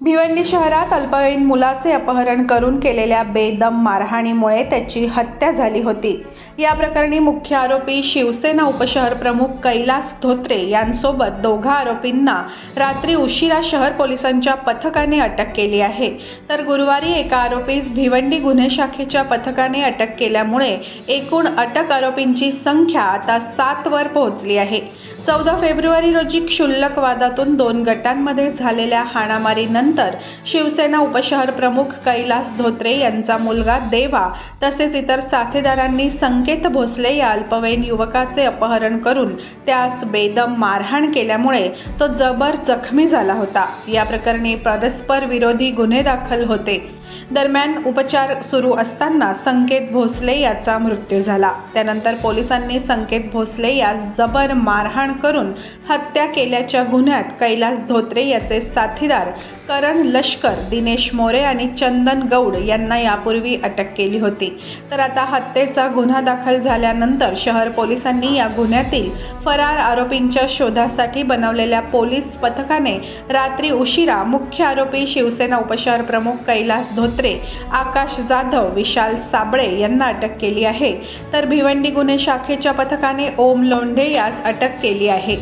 भिवंडी शहरात अल्पवयीन मुलाचे अपहरण करून केलेल्या बेदम मारहाणीमुळे त्याची हत्या झाली होती। या प्रकरणी मुख्य आरोपी शिवसेना उपशहर प्रमुख कैलास धोत्रे यांसोबत दोघा आरोपींना रात्री उशिरा शहर पोलिसांच्या पथकाने अटक केली आहे। तर गुरुवारी एका आरोपीस भिवंडी गुन्हे शाखेच्या पथकाने अटक केल्यामुळे एकूण अटक आरोपींची संख्या आता 7 वर पोहोचली आहे। 14 फेब्रुवारी रोजी क्षुल्लक वादातून 2 गटांमध्ये झालेल्या हाणामारीनंतर शिवसेना उपशहर प्रमुख कैलास धोत्रे यांचा मुलगा देवा तसेच इतर साथीदारांनी संकेत भोसले या अल्पवयीन युवकाचे अपहरण करून त्यास बेदम मारहाण केल्यामुळे तो जबर जखमी झाला होता। या प्रकरणी परस्पर विरोधी गुन्हे दाखल होते। दरम्यान उपचार सुरू असताना संकेत भोसले याचा मृत्यू झाला। त्यानंतर पोलिसांनी संकेत भोसले यास जबर मारहाण करून हत्या केल्याच्या गुन्ह्यात कैलास धोत्रे याचे साथीदार करण लष्कर, दिनेश मोरे आणि चंदन गौड यांना यापूर्वी अटक केली होती। तर आता हत्येचा गुन्हा दाखल झाल्यानंतर शहर पोलिसांनी या गुन्ह्यातील फरार आरोपींच्या शोधासाठी बनवलेल्या पोलीस पथकाने रात्री उशिरा मुख्य आरोपी शिवसेना उपशहर प्रमुख कैलास धोत्रे, आकाश जाधव, विशाल साबळे यांना अटक केली आहे। तर भिवंडी गुन्हे शाखेच्या पथकाने ओम लोंढे यास अटक केली आहे।